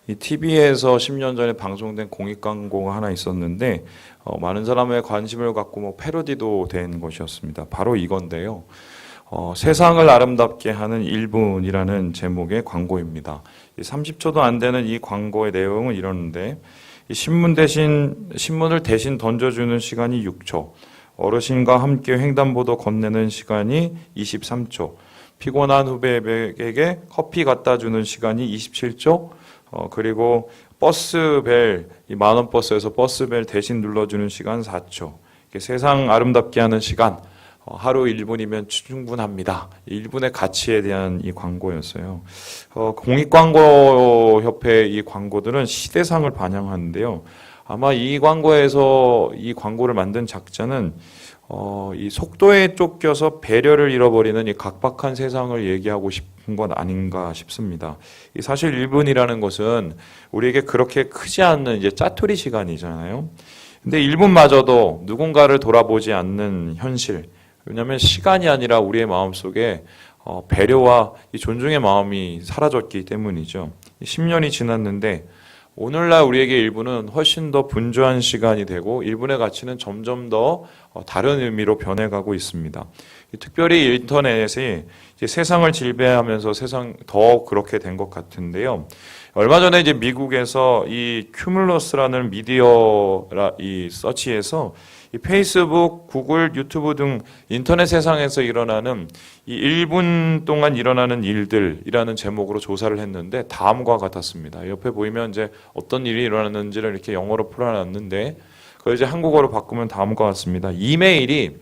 이 TV에서 10년 전에 방송된 공익 광고가 하나 있었는데 많은 사람의 관심을 갖고 뭐 패러디도 된 것이었습니다. 바로 이건데요. 세상을 아름답게 하는 1분이라는 제목의 광고입니다. 30초도 안 되는 이 광고의 내용은 이러는데 신문을 대신 던져주는 시간이 6초, 어르신과 함께 횡단보도 건네는 시간이 23초, 피곤한 후배에게 커피 갖다 주는 시간이 27초, 그리고 버스벨, 이 만원 버스에서 버스벨 대신 눌러주는 시간 4초. 세상 아름답게 하는 시간, 하루 1분이면 충분합니다. 1분의 가치에 대한 이 광고였어요. 공익광고협회 이 광고들은 시대상을 반영하는데요. 아마 이 광고에서 이 광고를 만든 작자는 이 속도에 쫓겨서 배려를 잃어버리는 이 각박한 세상을 얘기하고 싶은 건 아닌가 싶습니다. 사실 1분이라는 것은 우리에게 그렇게 크지 않는 이제 짜투리 시간이잖아요. 근데 1분마저도 누군가를 돌아보지 않는 현실. 왜냐하면 시간이 아니라 우리의 마음속에 배려와 이 존중의 마음이 사라졌기 때문이죠. 10년이 지났는데 오늘날 우리에게 1분은 훨씬 더 분주한 시간이 되고 1분의 가치는 점점 더 다른 의미로 변해가고 있습니다. 특별히 인터넷이 이제 세상을 지배하면서 세상 더 그렇게 된 것 같은데요. 얼마 전에 이제 미국에서 이 큐뮬러스라는 미디어 이 서치에서 이 페이스북, 구글, 유튜브 등 인터넷 세상에서 일어나는 이 1분 동안 일어나는 일들이라는 제목으로 조사를 했는데 다음과 같았습니다. 옆에 보이면 이제 어떤 일이 일어났는지를 이렇게 영어로 풀어놨는데 그걸 이제 한국어로 바꾸면 다음과 같습니다. 이메일이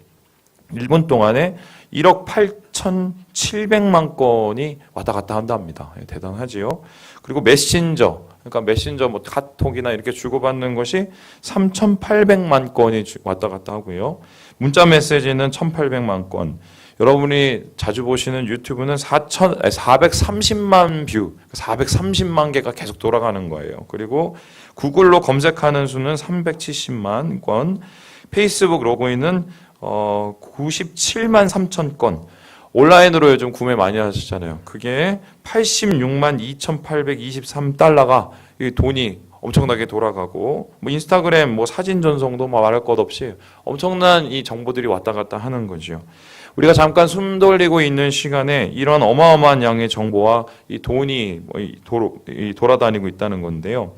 1분 동안에 1억 8,700만 건이 왔다 갔다 한답니다. 대단하지요. 그리고 메신저, 그러니까 메신저 뭐 카톡이나 이렇게 주고받는 것이 3,800만 건이 왔다 갔다 하고요. 문자 메시지는 1,800만 건. 여러분이 자주 보시는 유튜브는 430만 뷰, 430만 개가 계속 돌아가는 거예요. 그리고 구글로 검색하는 수는 370만 건, 페이스북 로그인은 97만 3천 건. 온라인으로 요즘 구매 많이 하시잖아요. 그게 86만 2,823달러가 돈이 엄청나게 돌아가고, 뭐 인스타그램, 뭐 사진 전송도 말할 것 없이 엄청난 이 정보들이 왔다 갔다 하는 거죠. 우리가 잠깐 숨 돌리고 있는 시간에 이런 어마어마한 양의 정보와 이 돈이 돌아다니고 있다는 건데요.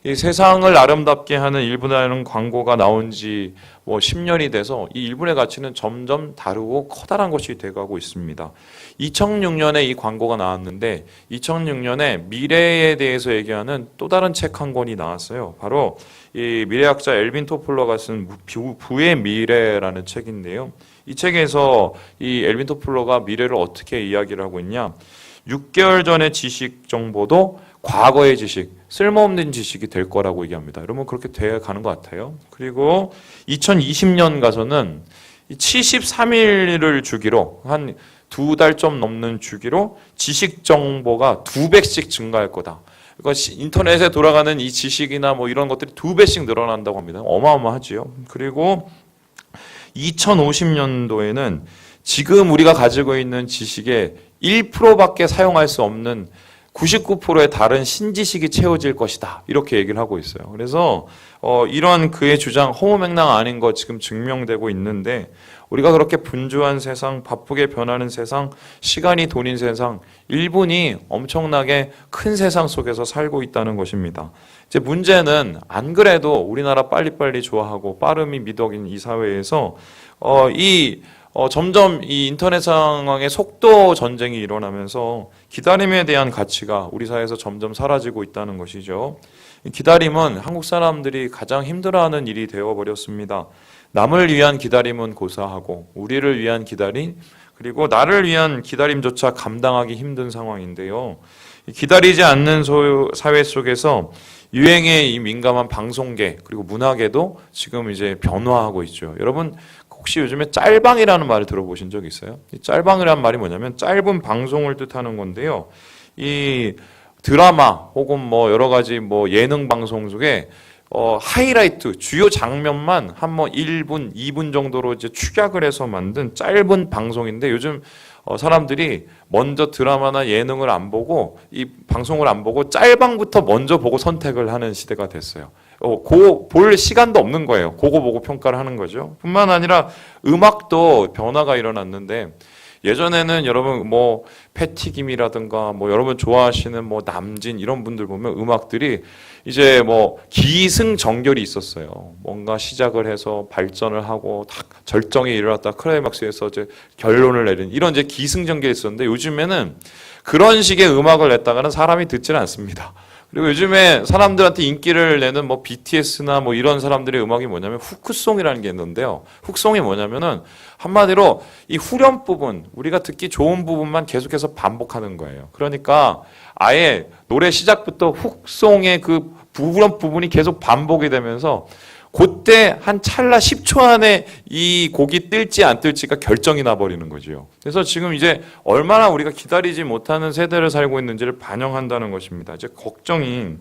이 세상을 아름답게 하는 1분이라는 광고가 나온 지 뭐 10년이 돼서 이 1분의 가치는 점점 다르고 커다란 것이 돼가고 있습니다. 2006년에 이 광고가 나왔는데 2006년에 미래에 대해서 얘기하는 또 다른 책 한 권이 나왔어요. 바로 이 미래학자 엘빈 토플러가 쓴 부의 미래라는 책인데요. 이 책에서 이 엘빈 토플러가 미래를 어떻게 이야기를 하고 있냐? 6개월 전의 지식 정보도 과거의 지식, 쓸모없는 지식이 될 거라고 얘기합니다. 여러분 그렇게 돼 가는 것 같아요. 그리고 2020년 가서는 73일을 주기로 한 2달 좀 넘는 주기로 지식 정보가 2배씩 증가할 거다. 그러니까 인터넷에 돌아가는 이 지식이나 뭐 이런 것들이 2배씩 늘어난다고 합니다. 어마어마하지요. 그리고 2050년도에는 지금 우리가 가지고 있는 지식의 1%밖에 사용할 수 없는 99%의 다른 신지식이 채워질 것이다. 이렇게 얘기를 하고 있어요. 그래서 이런 그의 주장 허무맹랑 아닌 거 지금 증명되고 있는데 우리가 그렇게 분주한 세상, 바쁘게 변하는 세상, 시간이 돈인 세상, 1분이 엄청나게 큰 세상 속에서 살고 있다는 것입니다. 이제 문제는 안 그래도 우리나라 빨리빨리 좋아하고 빠름이 미덕인 이 사회에서 점점 이 인터넷 상황의 속도 전쟁이 일어나면서 기다림에 대한 가치가 우리 사회에서 점점 사라지고 있다는 것이죠. 기다림은 한국 사람들이 가장 힘들어하는 일이 되어버렸습니다. 남을 위한 기다림은 고사하고 우리를 위한 기다림 그리고 나를 위한 기다림조차 감당하기 힘든 상황인데요. 기다리지 않는 사회 속에서 유행에 이 민감한 방송계 그리고 문화계도 지금 이제 변화하고 있죠. 여러분 혹시 요즘에 짤방이라는 말을 들어보신 적 있어요? 이 짤방이라는 말이 뭐냐면 짧은 방송을 뜻하는 건데요. 이 드라마 혹은 뭐 여러 가지 뭐 예능 방송 속에 하이라이트 주요 장면만 한 뭐 1분, 2분 정도로 이제 축약을 해서 만든 짧은 방송인데 요즘 사람들이 먼저 드라마나 예능을 안 보고 이 방송을 안 보고 짤방부터 먼저 보고 선택을 하는 시대가 됐어요. 볼 시간도 없는 거예요. 그거 보고 평가를 하는 거죠. 뿐만 아니라 음악도 변화가 일어났는데 예전에는 여러분 뭐 패티김이라든가 뭐 여러분 좋아하시는 뭐 남진 이런 분들 보면 음악들이 이제 뭐 기승전결이 있었어요. 뭔가 시작을 해서 발전을 하고 딱 절정에 이르렀다 클라이막스에서 이제 결론을 내리는 이런 이제 기승전결이 있었는데 요즘에는 그런 식의 음악을 냈다가는 사람이 듣지는 않습니다. 그리고 요즘에 사람들한테 인기를 내는 뭐 BTS나 뭐 이런 사람들의 음악이 뭐냐면 후크송이라는 게 있는데요. 훅송이 뭐냐면은 한마디로 이 후렴 부분, 우리가 듣기 좋은 부분만 계속해서 반복하는 거예요. 그러니까 아예 노래 시작부터 훅송의 그 후렴 부분이 계속 반복이 되면서 그때 한 찰나 10초 안에 이 곡이 뜰지 안 뜰지가 결정이 나버리는 거죠. 그래서 지금 이제 얼마나 우리가 기다리지 못하는 세대를 살고 있는지를 반영한다는 것입니다. 이제 걱정이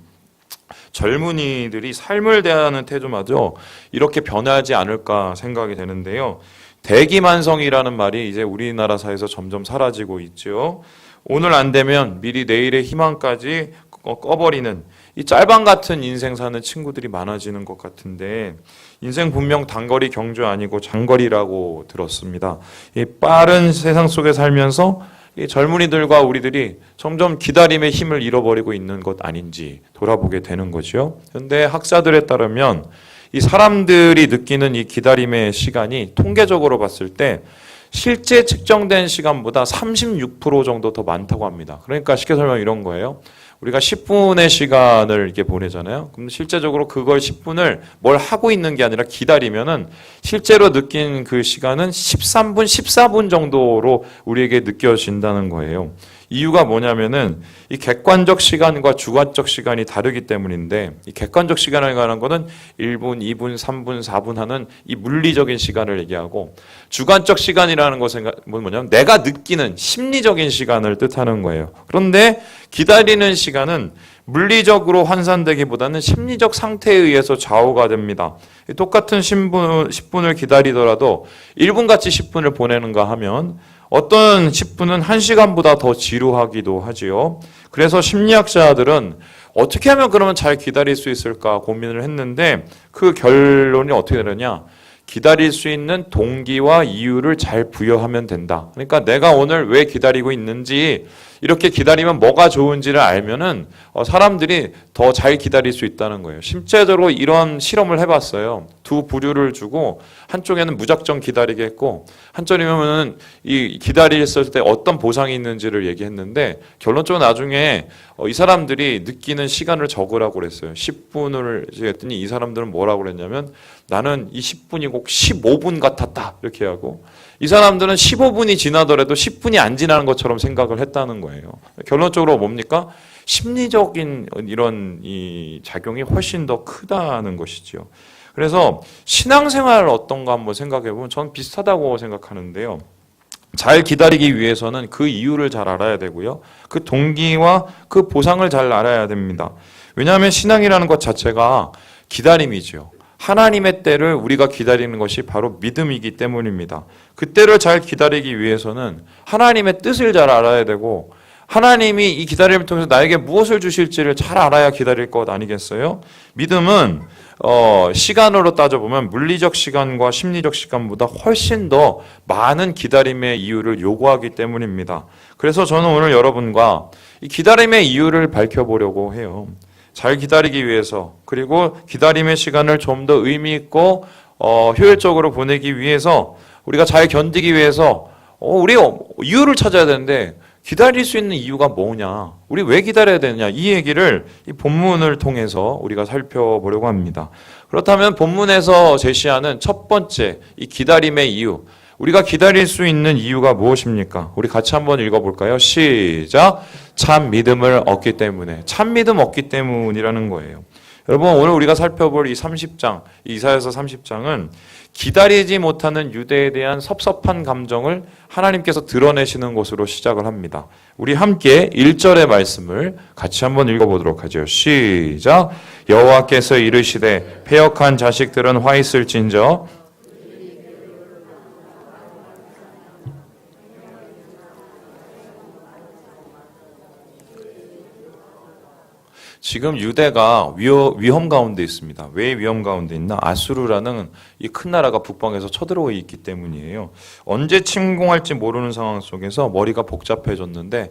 젊은이들이 삶을 대하는 태도마저 이렇게 변하지 않을까 생각이 되는데요. 대기만성이라는 말이 이제 우리나라 사회에서 점점 사라지고 있죠. 오늘 안 되면 미리 내일의 희망까지 꺼버리는 이 짤방 같은 인생 사는 친구들이 많아지는 것 같은데 인생 분명 단거리 경주 아니고 장거리라고 들었습니다. 이 빠른 세상 속에 살면서 이 젊은이들과 우리들이 점점 기다림의 힘을 잃어버리고 있는 것 아닌지 돌아보게 되는 거죠. 그런데 학자들에 따르면 이 사람들이 느끼는 이 기다림의 시간이 통계적으로 봤을 때 실제 측정된 시간보다 36% 정도 더 많다고 합니다. 그러니까 쉽게 설명 이런 거예요. 우리가 10분의 시간을 이렇게 보내잖아요. 그럼 실제적으로 그걸 10분을 뭘 하고 있는 게 아니라 기다리면은 실제로 느낀 그 시간은 13분, 14분 정도로 우리에게 느껴진다는 거예요. 이유가 뭐냐면은 이 객관적 시간과 주관적 시간이 다르기 때문인데 이 객관적 시간에 관한 거는 1분, 2분, 3분, 4분 하는 이 물리적인 시간을 얘기하고 주관적 시간이라는 것은 뭐냐면 내가 느끼는 심리적인 시간을 뜻하는 거예요. 그런데 기다리는 시간은 물리적으로 환산되기보다는 심리적 상태에 의해서 좌우가 됩니다. 똑같은 10분을 기다리더라도 1분같이 10분을 보내는가 하면 어떤 10분은 1시간보다 더 지루하기도 하지요. 그래서 심리학자들은 어떻게 하면 그러면 잘 기다릴 수 있을까 고민을 했는데 그 결론이 어떻게 되느냐. 기다릴 수 있는 동기와 이유를 잘 부여하면 된다. 그러니까 내가 오늘 왜 기다리고 있는지 이렇게 기다리면 뭐가 좋은지를 알면은 사람들이 더 잘 기다릴 수 있다는 거예요. 실제적으로 이런 실험을 해봤어요. 두 부류를 주고 한쪽에는 무작정 기다리게 했고 한쪽이면은 이 기다렸을 때 어떤 보상이 있는지를 얘기했는데 결론적으로 나중에 이 사람들이 느끼는 시간을 적으라고 그랬어요. 10분을 했더니 이 사람들은 뭐라고 그랬냐면 나는 이 10분이 꼭 15분 같았다 이렇게 하고 이 사람들은 15분이 지나더라도 10분이 안 지나는 것처럼 생각을 했다는 거예요. 결론적으로 뭡니까? 심리적인 이런 이 작용이 훨씬 더 크다는 것이죠. 그래서 신앙생활 어떤가 한번 생각해 보면 저는 비슷하다고 생각하는데요. 잘 기다리기 위해서는 그 이유를 잘 알아야 되고요. 그 동기와 그 보상을 잘 알아야 됩니다. 왜냐하면 신앙이라는 것 자체가 기다림이죠. 하나님의 때를 우리가 기다리는 것이 바로 믿음이기 때문입니다. 그 때를 잘 기다리기 위해서는 하나님의 뜻을 잘 알아야 되고 하나님이 이 기다림을 통해서 나에게 무엇을 주실지를 잘 알아야 기다릴 것 아니겠어요? 믿음은 시간으로 따져보면 물리적 시간과 심리적 시간보다 훨씬 더 많은 기다림의 이유를 요구하기 때문입니다. 그래서 저는 오늘 여러분과 이 기다림의 이유를 밝혀보려고 해요. 잘 기다리기 위해서 그리고 기다림의 시간을 좀 더 의미 있고 효율적으로 보내기 위해서 우리가 잘 견디기 위해서 우리 이유를 찾아야 되는데 기다릴 수 있는 이유가 뭐냐? 우리 왜 기다려야 되느냐? 이 얘기를 이 본문을 통해서 우리가 살펴보려고 합니다. 그렇다면 본문에서 제시하는 첫 번째 이 기다림의 이유. 우리가 기다릴 수 있는 이유가 무엇입니까? 우리 같이 한번 읽어볼까요? 시작! 참 믿음을 얻기 때문에. 참 믿음 얻기 때문이라는 거예요. 여러분 오늘 우리가 살펴볼 이 30장, 이사야서 30장은 기다리지 못하는 유대에 대한 섭섭한 감정을 하나님께서 드러내시는 것으로 시작을 합니다. 우리 함께 1절의 말씀을 같이 한번 읽어보도록 하죠. 시작! 여호와께서 이르시되 패역한 자식들은 화 있을진저 지금 유대가 위험 가운데 있습니다. 왜 위험 가운데 있나? 아수르라는 이 큰 나라가 북방에서 쳐들어오고 있기 때문이에요. 언제 침공할지 모르는 상황 속에서 머리가 복잡해졌는데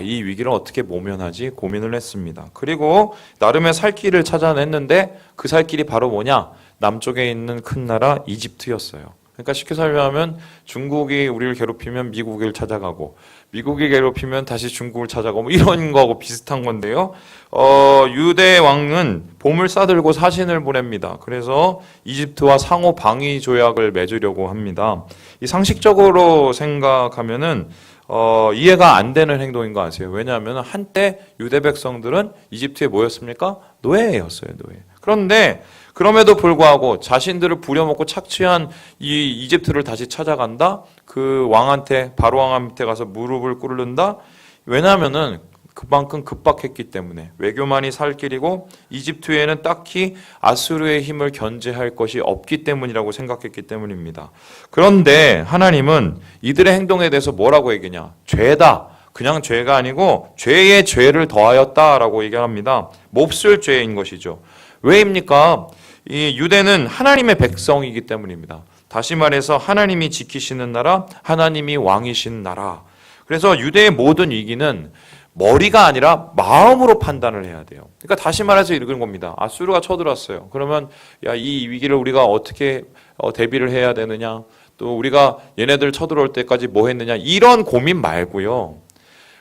이 위기를 어떻게 모면하지 고민을 했습니다. 그리고 나름의 살 길을 찾아냈는데 그 살 길이 바로 뭐냐? 남쪽에 있는 큰 나라 이집트였어요. 그러니까 쉽게 설명하면 중국이 우리를 괴롭히면 미국을 찾아가고 미국이 괴롭히면 다시 중국을 찾아가고 뭐 이런 거하고 비슷한 건데요. 유대 왕은 봄을 싸들고 사신을 보냅니다. 그래서 이집트와 상호 방위 조약을 맺으려고 합니다. 이 상식적으로 생각하면은 이해가 안 되는 행동인 거 아세요? 왜냐하면 한때 유대 백성들은 이집트에 뭐였습니까? 노예였어요, 노예. 그런데 그럼에도 불구하고 자신들을 부려먹고 착취한 이 이집트를 다시 찾아간다? 그 왕한테, 바로 왕한테 가서 무릎을 꿇는다? 왜냐하면은 그만큼 급박했기 때문에 외교만이 살 길이고 이집트에는 딱히 아수르의 힘을 견제할 것이 없기 때문이라고 생각했기 때문입니다. 그런데 하나님은 이들의 행동에 대해서 뭐라고 얘기냐? 죄다. 그냥 죄가 아니고 죄에 죄를 더하였다라고 얘기합니다. 몹쓸 죄인 것이죠. 왜입니까? 이 유대는 하나님의 백성이기 때문입니다. 다시 말해서 하나님이 지키시는 나라, 하나님이 왕이신 나라. 그래서 유대의 모든 위기는 머리가 아니라 마음으로 판단을 해야 돼요. 그러니까 다시 말해서 이런 겁니다. 아수르가 쳐들었어요. 그러면 이 위기를 우리가 어떻게 대비를 해야 되느냐? 또 우리가 얘네들 쳐들어올 때까지 뭐 했느냐? 이런 고민 말고요.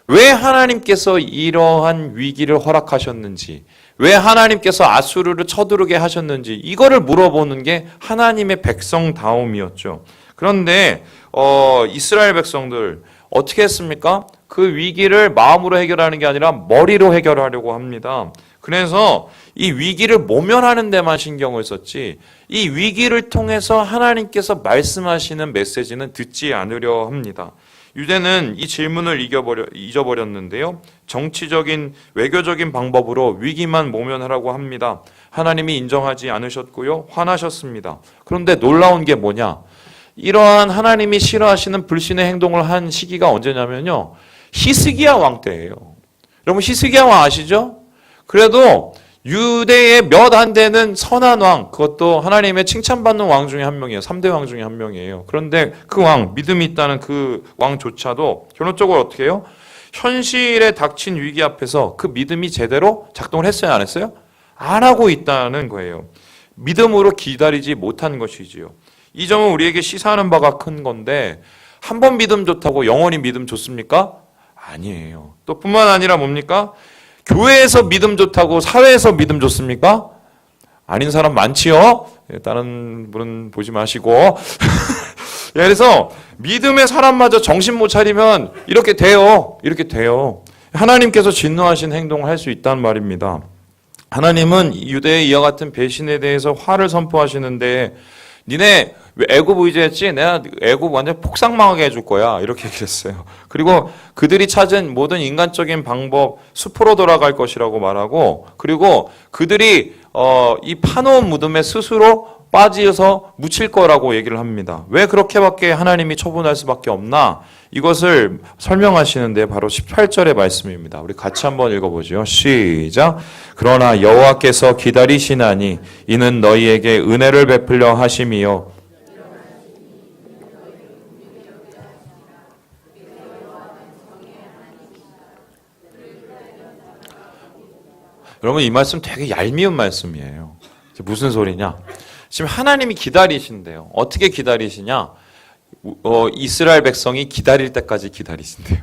왜 하나님께서 이러한 위기를 허락하셨는지, 왜 하나님께서 아수르를 쳐들게 하셨는지 이거를 물어보는 게 하나님의 백성다움이었죠. 그런데 이스라엘 백성들 어떻게 했습니까? 그 위기를 마음으로 해결하는 게 아니라 머리로 해결하려고 합니다. 그래서 이 위기를 모면하는 데만 신경을 썼지 이 위기를 통해서 하나님께서 말씀하시는 메시지는 듣지 않으려 합니다. 유대는 이 질문을 잊어버렸는데요. 정치적인, 외교적인 방법으로 위기만 모면하라고 합니다. 하나님이 인정하지 않으셨고요. 화나셨습니다. 그런데 놀라운 게 뭐냐? 이러한 하나님이 싫어하시는 불신의 행동을 한 시기가 언제냐면요. 히스기야 왕 때예요. 여러분 히스기야 왕 아시죠? 그래도 유대의 몇 안 되는 선한 왕, 그것도 하나님의 칭찬받는 왕 중에 한 명이에요. 3대 왕 중에 한 명이에요. 그런데 그 왕, 믿음이 있다는 그 왕조차도 결론적으로 어떻게 해요? 현실에 닥친 위기 앞에서 그 믿음이 제대로 작동을 했어요? 안 했어요? 안 하고 있다는 거예요. 믿음으로 기다리지 못한 것이지요. 이 점은 우리에게 시사하는 바가 큰 건데 한 번 믿음 좋다고 영원히 믿음 좋습니까? 아니에요. 또 뿐만 아니라 뭡니까? 교회에서 믿음 좋다고 사회에서 믿음 좋습니까? 아닌 사람 많지요? 다른 분은 보지 마시고. 그래서 믿음의 사람마저 정신 못 차리면 이렇게 돼요. 이렇게 돼요. 하나님께서 진노하신 행동을 할 수 있다는 말입니다. 하나님은 유대의 이와 같은 배신에 대해서 화를 선포하시는데 니네 애굽 의지했지? 내가 애굽 완전 폭삭망하게 해줄 거야. 이렇게 얘기했어요. 그리고 그들이 찾은 모든 인간적인 방법 숲으로 돌아갈 것이라고 말하고 그리고 그들이 이 파놓은 무덤에 스스로 빠지어서 묻힐 거라고 얘기를 합니다. 왜 그렇게밖에 하나님이 처분할 수밖에 없나? 이것을 설명하시는데 바로 18절의 말씀입니다. 우리 같이 한번 읽어보죠. 시작. 그러나 여호와께서 기다리시나니 이는 너희에게 은혜를 베풀려 하심이요. 여러분 이 말씀 되게 얄미운 말씀이에요. 무슨 소리냐? 지금 하나님이 기다리신대요. 어떻게 기다리시냐? 이스라엘 백성이 기다릴 때까지 기다리신대요.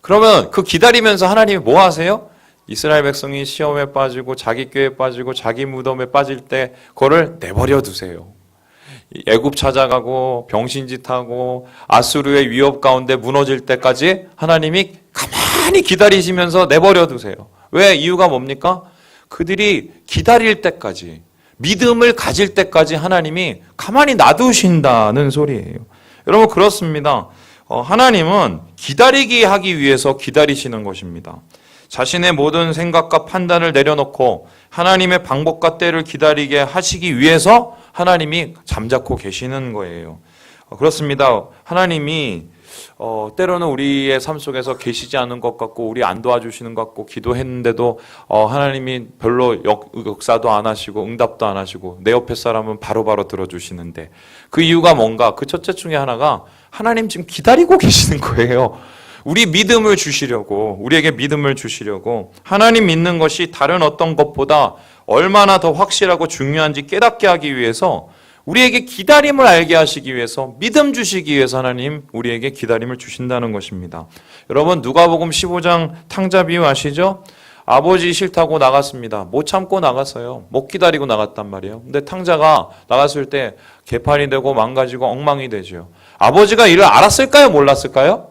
그러면 그 기다리면서 하나님이 뭐 하세요? 이스라엘 백성이 시험에 빠지고 자기 꾀에 빠지고 자기 무덤에 빠질 때 그거를 내버려 두세요. 애굽 찾아가고 병신짓하고 아수르의 위협 가운데 무너질 때까지 하나님이 가만히 기다리시면서 내버려 두세요. 왜? 이유가 뭡니까? 그들이 기다릴 때까지 믿음을 가질 때까지 하나님이 가만히 놔두신다는 소리예요. 여러분 그렇습니다. 하나님은 기다리게 하기 위해서 기다리시는 것입니다. 자신의 모든 생각과 판단을 내려놓고 하나님의 방법과 때를 기다리게 하시기 위해서 하나님이 잠자코 계시는 거예요. 그렇습니다. 하나님이 때로는 우리의 삶 속에서 계시지 않은 것 같고 우리 안 도와주시는 것 같고 기도했는데도 하나님이 별로 역사도 안 하시고 응답도 안 하시고 내 옆에 사람은 바로바로 들어주시는데 그 이유가 뭔가? 그 첫째 중에 하나가 하나님 지금 기다리고 계시는 거예요. 우리 믿음을 주시려고, 우리에게 믿음을 주시려고 하나님 믿는 것이 다른 어떤 것보다 얼마나 더 확실하고 중요한지 깨닫게 하기 위해서 우리에게 기다림을 알게 하시기 위해서 믿음 주시기 위해서 하나님 우리에게 기다림을 주신다는 것입니다. 여러분 누가복음 15장 탕자 비유 아시죠? 아버지 싫다고 나갔습니다. 못 참고 나갔어요. 못 기다리고 나갔단 말이에요. 근데 탕자가 나갔을 때 개판이 되고 망가지고 엉망이 되죠. 아버지가 이를 알았을까요? 몰랐을까요?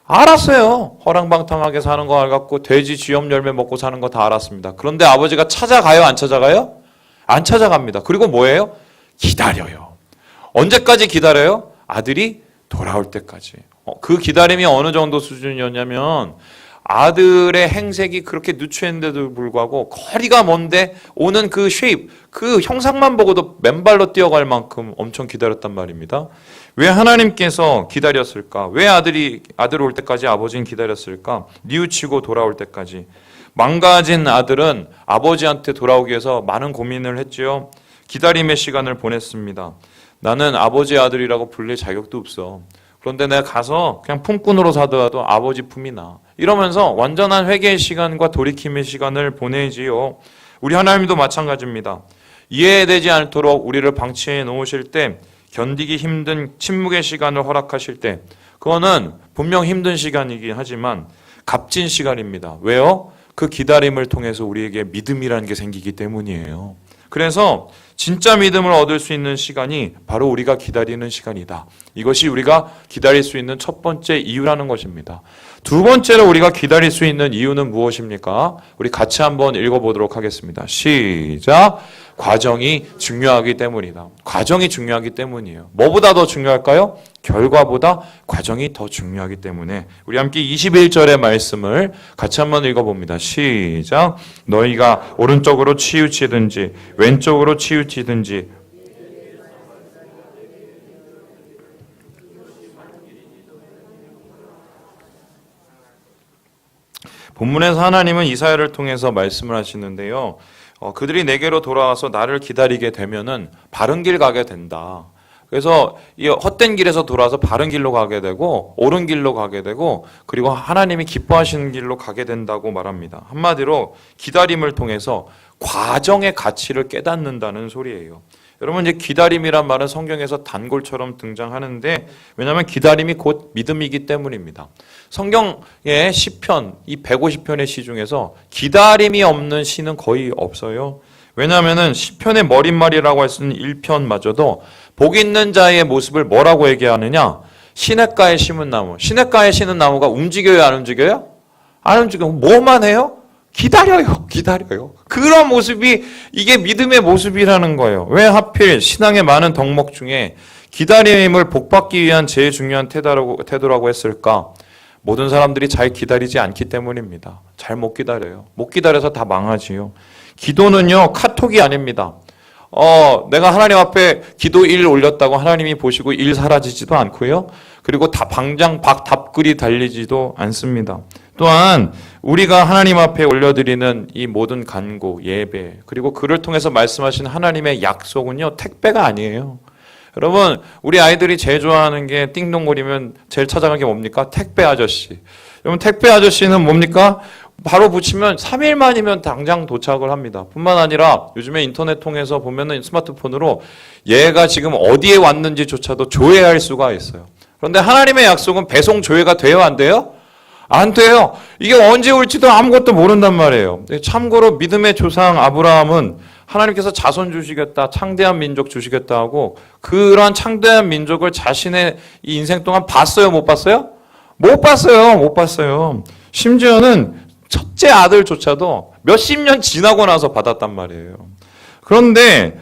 알았어요. 허랑방탕하게 사는 거 알았고 돼지 쥐염 열매 먹고 사는 거 다 알았습니다. 그런데 아버지가 찾아가요? 안 찾아가요? 안 찾아갑니다. 그리고 뭐예요? 기다려요. 언제까지 기다려요? 아들이 돌아올 때까지. 그 기다림이 어느 정도 수준이었냐면 아들의 행색이 그렇게 누추했는데도 불구하고 거리가 먼데 오는 그 쉐입, 그 형상만 보고도 맨발로 뛰어갈 만큼 엄청 기다렸단 말입니다. 왜 하나님께서 기다렸을까? 왜 아들 올 때까지 아버지는 기다렸을까? 뉘우치고 돌아올 때까지. 망가진 아들은 아버지한테 돌아오기 위해서 많은 고민을 했죠. 기다림의 시간을 보냈습니다. 나는 아버지의 아들이라고 불릴 자격도 없어. 그런데 내가 가서 그냥 품꾼으로 사더라도 아버지 품이 나. 이러면서 완전한 회개의 시간과 돌이킴의 시간을 보내지요. 우리 하나님도 마찬가지입니다. 이해되지 않도록 우리를 방치해 놓으실 때, 견디기 힘든 침묵의 시간을 허락하실 때, 그거는 분명 힘든 시간이긴 하지만 값진 시간입니다. 왜요? 그 기다림을 통해서 우리에게 믿음이라는 게 생기기 때문이에요. 그래서 진짜 믿음을 얻을 수 있는 시간이 바로 우리가 기다리는 시간이다. 이것이 우리가 기다릴 수 있는 첫 번째 이유라는 것입니다. 두 번째로 우리가 기다릴 수 있는 이유는 무엇입니까? 우리 같이 한번 읽어보도록 하겠습니다. 시작! 과정이 중요하기 때문이다. 과정이 중요하기 때문이에요. 뭐보다 더 중요할까요? 결과보다 과정이 더 중요하기 때문에 우리 함께 21절의 말씀을 같이 한번 읽어봅니다. 시작! 너희가 오른쪽으로 치우치든지 왼쪽으로 치우치든지 본문에서 하나님은 이사야를 통해서 말씀을 하시는데요. 그들이 내게로 돌아와서 나를 기다리게 되면은 바른 길 가게 된다. 그래서 이 헛된 길에서 돌아와서 바른 길로 가게 되고 옳은 길로 가게 되고 그리고 하나님이 기뻐하시는 길로 가게 된다고 말합니다. 한마디로 기다림을 통해서 과정의 가치를 깨닫는다는 소리예요. 여러분 이제 기다림이란 말은 성경에서 단골처럼 등장하는데 왜냐하면 기다림이 곧 믿음이기 때문입니다. 성경의 시편, 이 150편의 시 중에서 기다림이 없는 시는 거의 없어요. 왜냐하면 시편의 머릿말이라고 할 수 있는 1편마저도 복 있는 자의 모습을 뭐라고 얘기하느냐? 시냇가에 심은 나무. 시냇가에 심은 나무가 움직여요? 안 움직여요? 안 움직여요. 뭐만 해요? 기다려요. 그런 모습이 이게 믿음의 모습이라는 거예요. 왜 하필 신앙의 많은 덕목 중에 기다림을 복받기 위한 제일 중요한 태도라고 했을까? 모든 사람들이 잘 기다리지 않기 때문입니다. 잘 못 기다려요. 못 기다려서 다 망하지요. 기도는요, 카톡이 아닙니다. 내가 하나님 앞에 기도 1 올렸다고 하나님이 보시고 1 사라지지도 않고요. 그리고 방장 답글이 달리지도 않습니다. 또한 우리가 하나님 앞에 올려드리는 이 모든 간구, 예배, 그리고 그를 통해서 말씀하신 하나님의 약속은요, 택배가 아니에요. 여러분, 우리 아이들이 제일 좋아하는 게 띵동거리면 제일 찾아가는 게 뭡니까? 택배 아저씨. 여러분, 택배 아저씨는 뭡니까? 바로 붙이면 3일 만이면 당장 도착을 합니다. 뿐만 아니라 요즘에 인터넷 통해서 보면은 스마트폰으로 얘가 지금 어디에 왔는지조차도 조회할 수가 있어요. 그런데 하나님의 약속은 배송 조회가 돼요, 안 돼요? 안 돼요. 이게 언제 올지도 아무것도 모른단 말이에요. 참고로 믿음의 조상 아브라함은 하나님께서 자손 주시겠다, 창대한 민족 주시겠다 하고 그러한 창대한 민족을 자신의 이 인생 동안 봤어요, 못 봤어요? 못 봤어요. 심지어는 첫째 아들조차도 몇십 년 지나고 나서 받았단 말이에요. 그런데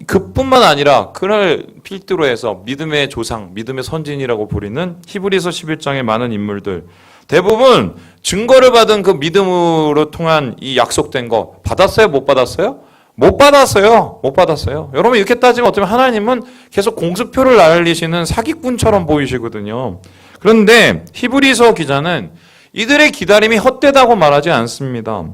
그뿐만 아니라 그를 필두로 해서 믿음의 조상, 믿음의 선진이라고 부리는 히브리서 11장의 많은 인물들 대부분 증거를 받은 그 믿음으로 통한 이 약속된 거 받았어요? 못 받았어요? 못 받았어요. 여러분 이렇게 따지면 어쩌면 하나님은 계속 공수표를 날리시는 사기꾼처럼 보이시거든요. 그런데 히브리서 기자는 이들의 기다림이 헛되다고 말하지 않습니다.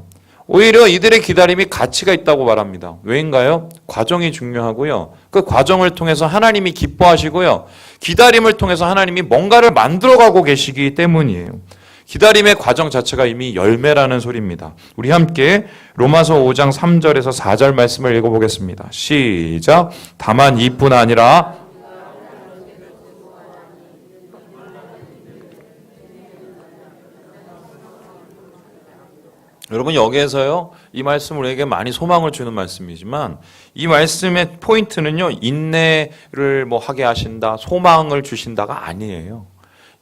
오히려 이들의 기다림이 가치가 있다고 말합니다. 왜인가요? 과정이 중요하고요. 그 과정을 통해서 하나님이 기뻐하시고요. 기다림을 통해서 하나님이 뭔가를 만들어가고 계시기 때문이에요. 기다림의 과정 자체가 이미 열매라는 소리입니다. 우리 함께 로마서 5장 3절에서 4절 말씀을 읽어보겠습니다. 시작. 다만 이뿐 아니라 여러분 여기에서요 이 말씀은 우리에게 많이 소망을 주는 말씀이지만 이 말씀의 포인트는요 인내를 하게 하신다, 소망을 주신다가 아니에요.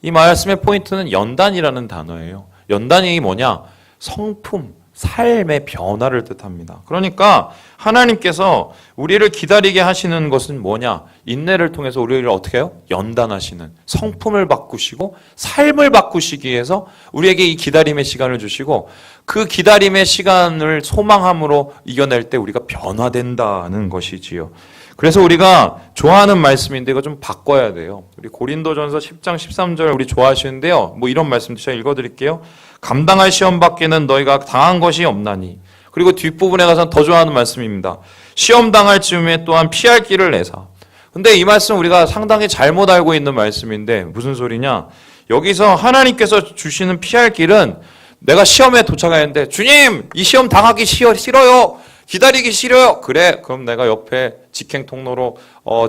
이 말씀의 포인트는 연단이라는 단어예요. 연단이 뭐냐? 성품, 삶의 변화를 뜻합니다. 그러니까 하나님께서 우리를 기다리게 하시는 것은 뭐냐? 인내를 통해서 우리를 어떻게 해요? 연단하시는, 성품을 바꾸시고 삶을 바꾸시기 위해서 우리에게 이 기다림의 시간을 주시고 그 기다림의 시간을 소망함으로 이겨낼 때 우리가 변화된다는 것이지요. 그래서 우리가 좋아하는 말씀인데 이거 좀 바꿔야 돼요. 우리 고린도전서 10장 13절 우리 좋아하시는데요. 이런 말씀 제가 읽어드릴게요. 감당할 시험 밖에는 너희가 당한 것이 없나니. 그리고 뒷부분에 가서는 더 좋아하는 말씀입니다. 시험 당할 즈음에 또한 피할 길을 내사. 근데 이 말씀 우리가 상당히 잘못 알고 있는 말씀인데 무슨 소리냐? 여기서 하나님께서 주시는 피할 길은 내가 시험에 도착하는데 주님 이 시험 당하기 싫어요. 기다리기 싫어요. 그래 그럼 내가 옆에 직행 통로로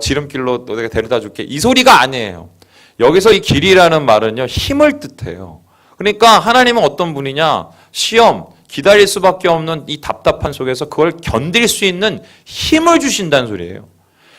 지름길로 너에게 데려다 줄게. 이 소리가 아니에요. 여기서 이 길이라는 말은요 힘을 뜻해요. 그러니까 하나님은 어떤 분이냐? 시험, 기다릴 수밖에 없는 이 답답한 속에서 그걸 견딜 수 있는 힘을 주신다는 소리예요.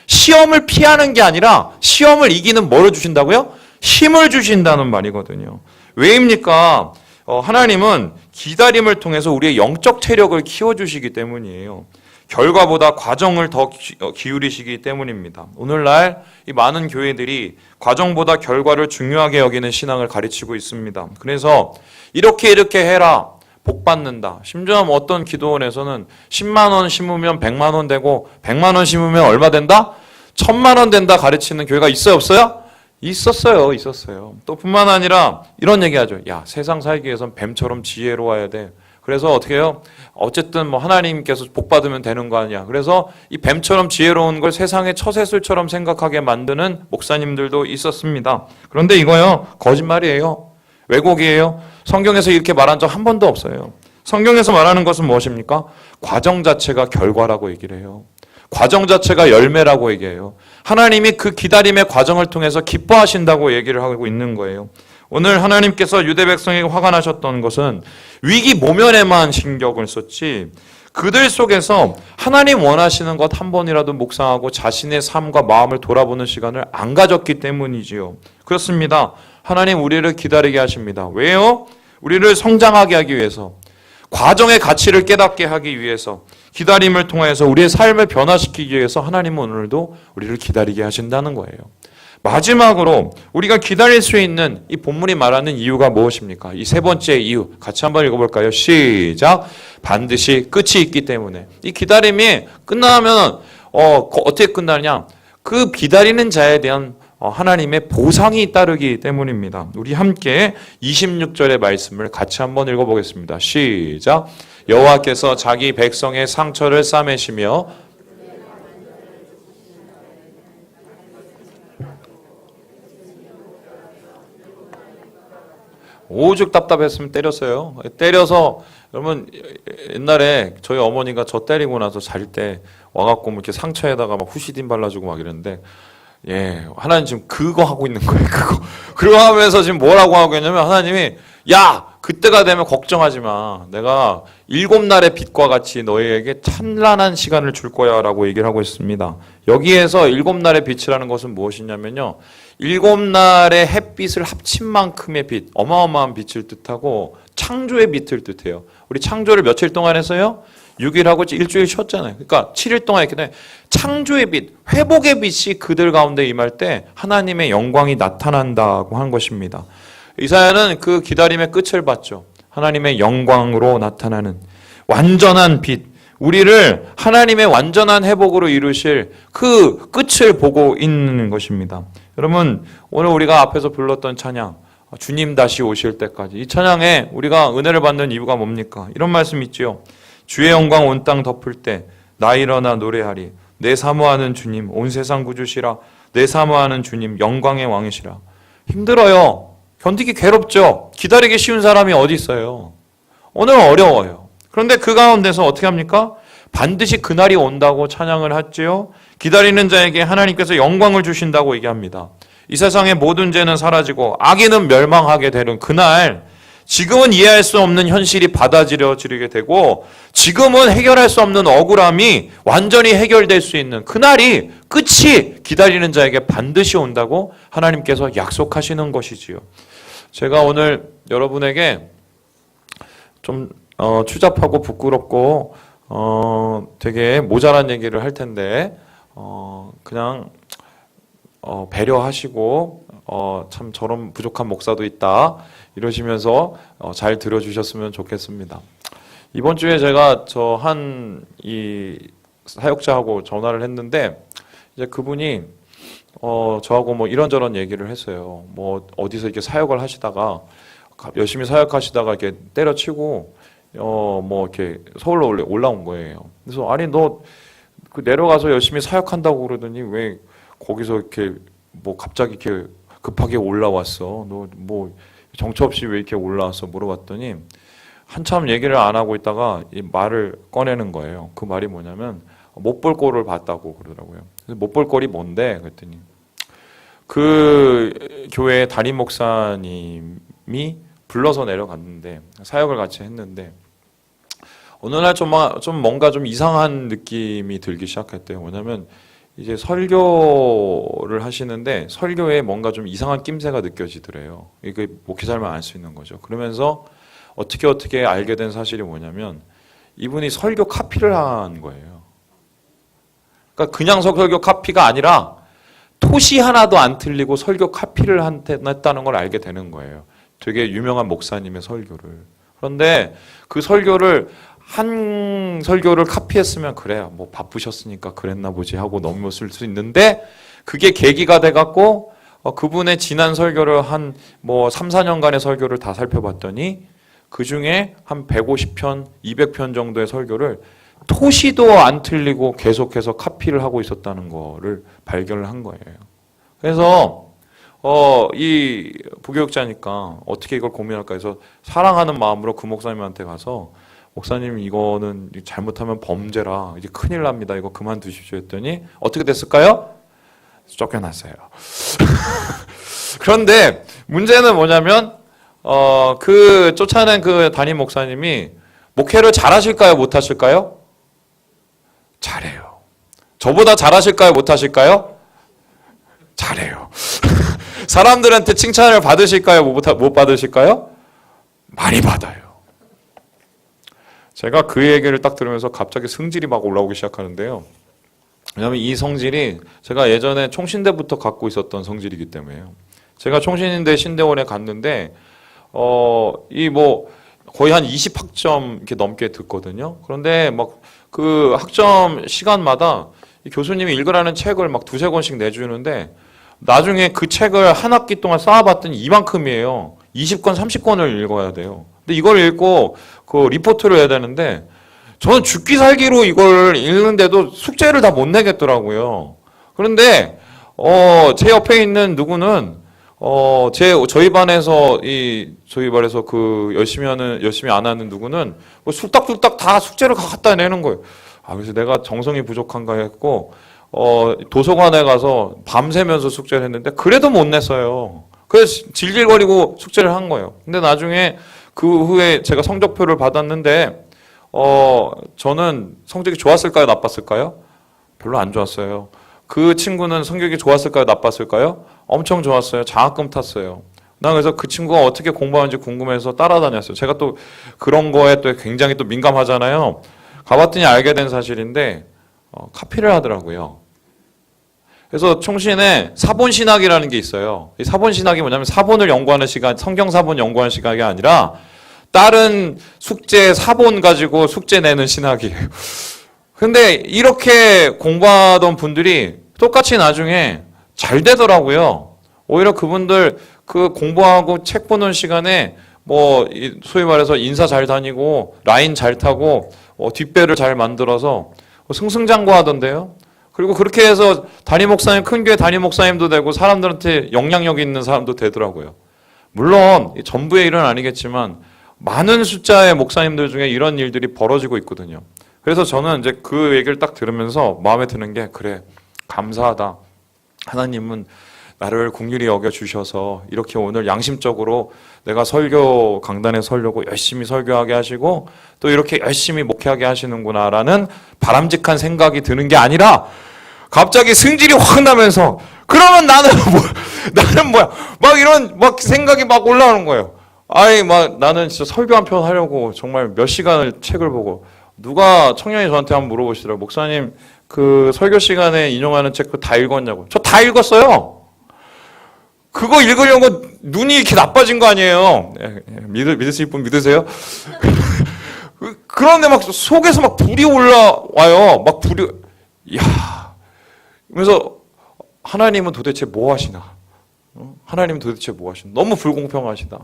시험을 피하는 게 아니라 시험을 이기는 뭐를 주신다고요? 힘을 주신다는 말이거든요. 왜입니까? 하나님은 기다림을 통해서 우리의 영적 체력을 키워주시기 때문이에요. 결과보다 과정을 더 기울이시기 때문입니다. 오늘날 이 많은 교회들이 과정보다 결과를 중요하게 여기는 신앙을 가르치고 있습니다. 그래서 이렇게 해라. 복 받는다. 심지어 어떤 기도원에서는 10만 원 심으면 100만 원 되고 100만 원 심으면 얼마 된다? 1000만 원 된다 가르치는 교회가 있어요, 없어요? 있었어요. 또 뿐만 아니라 이런 얘기하죠. 야, 세상 살기 위해선 뱀처럼 지혜로워야 돼. 그래서 어떻게 해요? 어쨌든 하나님께서 복 받으면 되는 거 아니야. 그래서 이 뱀처럼 지혜로운 걸 세상의 처세술처럼 생각하게 만드는 목사님들도 있었습니다. 그런데 이거요, 거짓말이에요. 왜곡이에요. 성경에서 이렇게 말한 적 한 번도 없어요. 성경에서 말하는 것은 무엇입니까? 과정 자체가 결과라고 얘기를 해요. 과정 자체가 열매라고 얘기해요. 하나님이 그 기다림의 과정을 통해서 기뻐하신다고 얘기를 하고 있는 거예요. 오늘 하나님께서 유대 백성에게 화가 나셨던 것은 위기 모면에만 신경을 썼지 그들 속에서 하나님 원하시는 것 한 번이라도 묵상하고 자신의 삶과 마음을 돌아보는 시간을 안 가졌기 때문이지요. 그렇습니다. 하나님 우리를 기다리게 하십니다. 왜요? 우리를 성장하게 하기 위해서, 과정의 가치를 깨닫게 하기 위해서, 기다림을 통해서 우리의 삶을 변화시키기 위해서 하나님은 오늘도 우리를 기다리게 하신다는 거예요. 마지막으로 우리가 기다릴 수 있는 이 본문이 말하는 이유가 무엇입니까? 이 세 번째 이유 같이 한번 읽어볼까요? 시작. 반드시 끝이 있기 때문에. 이 기다림이 끝나면 어떻게 끝나냐? 그 기다리는 자에 대한 하나님의 보상이 따르기 때문입니다. 우리 함께 26절의 말씀을 같이 한번 읽어보겠습니다. 시작. 여호와께서 자기 백성의 상처를 싸매시며 오죽 답답했으면 때렸어요. 때려서 여러분 옛날에 저희 어머니가 저 때리고 나서 잘 때 와갖고 이렇게 상처에다가 막 후시딘 발라주고 막 이러는데 예, 하나님 지금 그거 하고 있는 거예요. 그거 하면서 지금 뭐라고 하고 있냐면 하나님이 야 그때가 되면 걱정하지 마. 내가 7날의 빛과 같이 너희에게 찬란한 시간을 줄 거야 라고 얘기를 하고 있습니다. 여기에서 7날의 빛이라는 것은 무엇이냐면요. 7날의 햇빛을 합친 만큼의 빛, 어마어마한 빛을 뜻하고 창조의 빛을 뜻해요. 우리 창조를 며칠 동안 했어요? 6일하고 일주일 쉬었잖아요. 그러니까 7일 동안 했기 때문에 창조의 빛, 회복의 빛이 그들 가운데 임할 때 하나님의 영광이 나타난다고 한 것입니다. 이사야는 그 기다림의 끝을 봤죠. 하나님의 영광으로 나타나는 완전한 빛, 우리를 하나님의 완전한 회복으로 이루실 그 끝을 보고 있는 것입니다. 여러분 오늘 우리가 앞에서 불렀던 찬양 주님 다시 오실 때까지. 이 찬양에 우리가 은혜를 받는 이유가 뭡니까? 이런 말씀 있지요. 주의 영광 온 땅 덮을 때 나 일어나 노래하리. 내 사모하는 주님 온 세상 구주시라. 내 사모하는 주님 영광의 왕이시라. 힘들어요. 견디기 괴롭죠. 기다리기 쉬운 사람이 어디 있어요. 오늘 어려워요. 그런데 그 가운데서 어떻게 합니까? 반드시 그날이 온다고 찬양을 하지요. 기다리는 자에게 하나님께서 영광을 주신다고 얘기합니다. 이 세상의 모든 죄는 사라지고 악인은 멸망하게 되는 그날, 지금은 이해할 수 없는 현실이 받아들여지게 되고 지금은 해결할 수 없는 억울함이 완전히 해결될 수 있는 그날이, 끝이 기다리는 자에게 반드시 온다고 하나님께서 약속하시는 것이지요. 제가 오늘 여러분에게 좀 추잡하고 부끄럽고 되게 모자란 얘기를 할 텐데 그냥 배려하시고 참 저런 부족한 목사도 있다 이러시면서 잘 들어주셨으면 좋겠습니다. 이번 주에 제가 저 한 이 사역자하고 전화를 했는데 이제 그분이 저하고 뭐 이런저런 얘기를 했어요. 뭐 어디서 이렇게 사역을 하시다가 열심히 사역하시다가 이렇게 때려치고 뭐 이렇게 서울로 올라온 거예요. 그래서 아니 너 그 내려가서 열심히 사역한다고 그러더니 왜 거기서 이렇게 뭐 갑자기 이렇게 급하게 올라왔어? 너 뭐 정처 없이 왜 이렇게 올라왔어? 물어봤더니 한참 얘기를 안 하고 있다가 이 말을 꺼내는 거예요. 그 말이 뭐냐면 못 볼 꼴을 봤다고 그러더라고요. 못 볼 꼴이 뭔데? 그랬더니 그 교회 담임 목사님이 불러서 내려갔는데 사역을 같이 했는데 어느 날 좀 뭔가 좀 이상한 느낌이 들기 시작했대요. 뭐냐면 이제 설교를 하시는데 설교에 뭔가 좀 이상한 낌새가 느껴지더래요. 이게 목회자만 알 수 있는 거죠. 그러면서 어떻게 알게 된 사실이 뭐냐면 이분이 설교 카피를 한 거예요. 그러니까 그냥 설교 카피가 아니라 토시 하나도 안 틀리고 설교 카피를 했다는 걸 알게 되는 거예요. 되게 유명한 목사님의 설교를. 그런데 그 설교를 한 설교를 카피했으면 그래요. 뭐 바쁘셨으니까 그랬나 보지 하고 넘었을 수 있는데 그게 계기가 돼갖고 그분의 지난 설교를 한 뭐 3, 4년간의 설교를 다 살펴봤더니 그 중에 한 150편, 200편 정도의 설교를 토시도 안 틀리고 계속해서 카피를 하고 있었다는 거를 발견을 한 거예요. 그래서 이 부교육자니까 어떻게 이걸 고민할까 해서 사랑하는 마음으로 그 목사님한테 가서 목사님 이거는 잘못하면 범죄라 이제 큰일 납니다. 이거 그만두십시오 했더니 어떻게 됐을까요? 쫓겨났어요. 그런데 문제는 뭐냐면 그 쫓아낸 그 담임 목사님이 목회를 잘하실까요? 못하실까요? 잘해요. 저보다 잘하실까요? 못하실까요? 잘해요. 사람들한테 칭찬을 받으실까요? 못 받으실까요? 많이 받아요. 제가 그 얘기를 딱 들으면서 갑자기 성질이 막 올라오기 시작하는데요. 왜냐하면 이 성질이 제가 예전에 총신대부터 갖고 있었던 성질이기 때문에요. 제가 총신대 신대원에 갔는데 이 뭐 거의 한 20학점 이렇게 넘게 듣거든요. 그런데 막 그 학점 시간마다 이 교수님이 읽으라는 책을 막 두세 권씩 내주는데 나중에 그 책을 한 학기 동안 쌓아봤더니 이만큼이에요. 20권, 30권을 읽어야 돼요. 근데 이걸 읽고 그 리포트를 해야 되는데 저는 죽기 살기로 이걸 읽는데도 숙제를 다 못 내겠더라고요. 그런데 제 옆에 있는 누구는 저희 반에서 그 열심히 안 하는 누구는 뭐 술딱술딱 다 숙제를 갖다 내는 거예요. 그래서 내가 정성이 부족한가 했고 도서관에 가서 밤새면서 숙제를 했는데 그래도 못 냈어요. 그래서 질질거리고 숙제를 한 거예요. 근데 나중에 그 후에 제가 성적표를 받았는데 저는 성적이 좋았을까요? 나빴을까요? 별로 안 좋았어요. 그 친구는 성적이 좋았을까요? 나빴을까요? 엄청 좋았어요. 장학금 탔어요. 나 그래서 그 친구가 어떻게 공부하는지 궁금해서 따라다녔어요. 제가 또 그런 거에 또 굉장히 또 민감하잖아요. 가봤더니 알게 된 사실인데 카피를 하더라고요. 그래서 총신에 사본신학이라는 게 있어요. 이 사본신학이 뭐냐면 사본을 연구하는 시간, 성경 사본 연구하는 시간이 아니라 다른 숙제 사본 가지고 숙제 내는 신학이에요. 근데 이렇게 공부하던 분들이 똑같이 나중에 잘 되더라고요. 오히려 그분들 그 공부하고 책 보는 시간에 뭐 소위 말해서 인사 잘 다니고 라인 잘 타고 뒷배를 잘 만들어서 승승장구하던데요. 그리고 그렇게 해서 담임 목사님, 큰 교회 담임 목사님도 되고 사람들한테 영향력 있는 사람도 되더라고요. 물론 전부의 일은 아니겠지만 많은 숫자의 목사님들 중에 이런 일들이 벌어지고 있거든요. 그래서 저는 이제 그 얘기를 딱 들으면서 마음에 드는 게, 그래, 감사하다. 하나님은 나를 긍휼히 여겨주셔서 이렇게 오늘 양심적으로 내가 설교 강단에 서려고 열심히 설교하게 하시고 또 이렇게 열심히 목회하게 하시는구나라는 바람직한 생각이 드는 게 아니라 갑자기 승질이 확 나면서, 그러면 나는 뭐야? 막 이런 막 생각이 막 올라오는 거예요. 아이, 막 나는 진짜 설교 한 편 하려고 정말 몇 시간을 책을 보고, 누가 청년이 저한테 한번 물어보시더라고요. 목사님, 그 설교 시간에 인용하는 책 다 읽었냐고. 저 다 읽었어요. 그거 읽으려고 눈이 이렇게 나빠진 거 아니에요. 믿으실 분 믿으세요? 그런데 막 속에서 막 불이 올라와요. 막 불이, 이야. 그래서 하나님은 도대체 뭐 하시나? 하나님은 도대체 뭐 하시나? 너무 불공평하시다.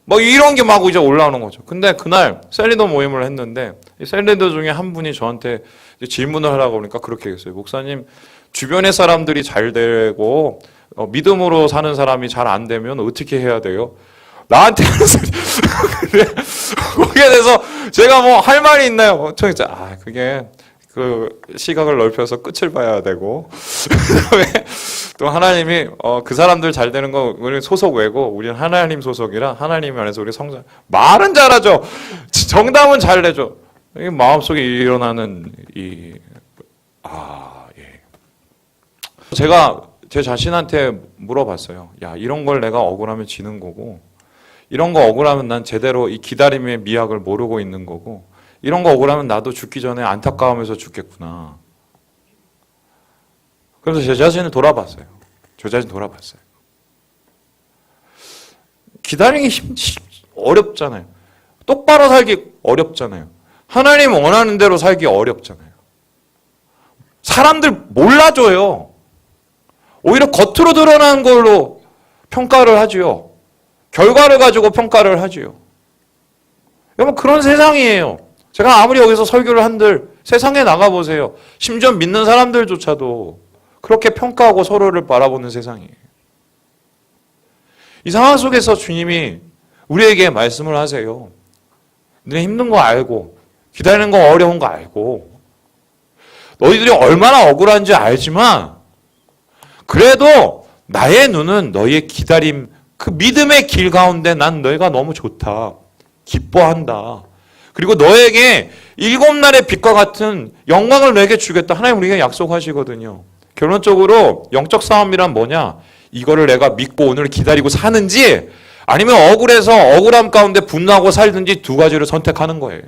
막 이런 게 막 이제 올라오는 거죠. 근데 그날 셀리더 모임을 했는데 이 셀리더 중에 한 분이 저한테 질문을 하라고 그러니까 그렇게 했어요. 목사님, 주변의 사람들이 잘 되고 믿음으로 사는 사람이 잘 안 되면 어떻게 해야 돼요? 나한테 하는 소리. 거기에 대해서 제가 뭐 할 말이 있나요? 저 이제 그게 그 시각을 넓혀서 끝을 봐야 되고 그다음에 또 하나님이 그 사람들 잘 되는 거 우리 소속 외고 우리는 하나님 소속이라 하나님 안에서 우리 성장. 말은 잘하죠. 정답은 잘 내죠. 이 마음속에 일어나는 예. 제가 제 자신한테 물어봤어요. 야, 이런 걸 내가 억울하면 지는 거고, 이런 거 억울하면 난 제대로 이 기다림의 미학을 모르고 있는 거고, 이런 거 억울하면 나도 죽기 전에 안타까우면서 죽겠구나. 그래서 제 자신을 돌아봤어요. 저 자신 돌아봤어요. 기다리기 어렵잖아요. 똑바로 살기 어렵잖아요. 하나님 원하는 대로 살기 어렵잖아요. 사람들 몰라줘요. 오히려 겉으로 드러난 걸로 평가를 하지요. 결과를 가지고 평가를 하지요. 여러분, 그런 세상이에요. 제가 아무리 여기서 설교를 한들 세상에 나가보세요. 심지어 믿는 사람들조차도 그렇게 평가하고 서로를 바라보는 세상이에요. 이 상황 속에서 주님이 우리에게 말씀을 하세요. 너네 힘든 거 알고 기다리는 거 어려운 거 알고 너희들이 얼마나 억울한지 알지만 그래도 나의 눈은 너희의 기다림, 그 믿음의 길 가운데 난 너희가 너무 좋다. 기뻐한다. 그리고 너에게 7날의 빛과 같은 영광을 너에게 주겠다. 하나님 우리에게 약속하시거든요. 결론적으로 영적 싸움이란 뭐냐? 이거를 내가 믿고 오늘 기다리고 사는지 아니면 억울해서 억울함 가운데 분노하고 살든지 두 가지를 선택하는 거예요.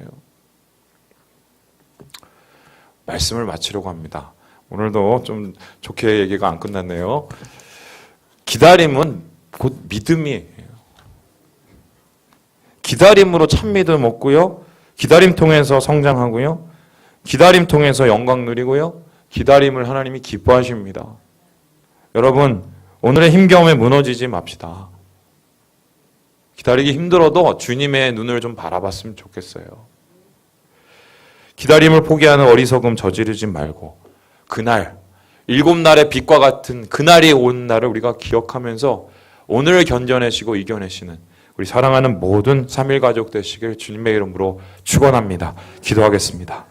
말씀을 마치려고 합니다. 오늘도 좀 좋게 얘기가 안 끝났네요. 기다림은 곧 믿음이에요. 기다림으로 참 믿음 얻고요. 기다림 통해서 성장하고요. 기다림 통해서 영광 누리고요. 기다림을 하나님이 기뻐하십니다. 여러분, 오늘의 힘겨움에 무너지지 맙시다. 기다리기 힘들어도 주님의 눈을 좀 바라봤으면 좋겠어요. 기다림을 포기하는 어리석음 저지르지 말고 그날 7날의 빛과 같은 그날이 온 날을 우리가 기억하면서 오늘을 견뎌내시고 이겨내시는 우리 사랑하는 모든 3일 가족 되시길 주님의 이름으로 축원합니다. 기도하겠습니다.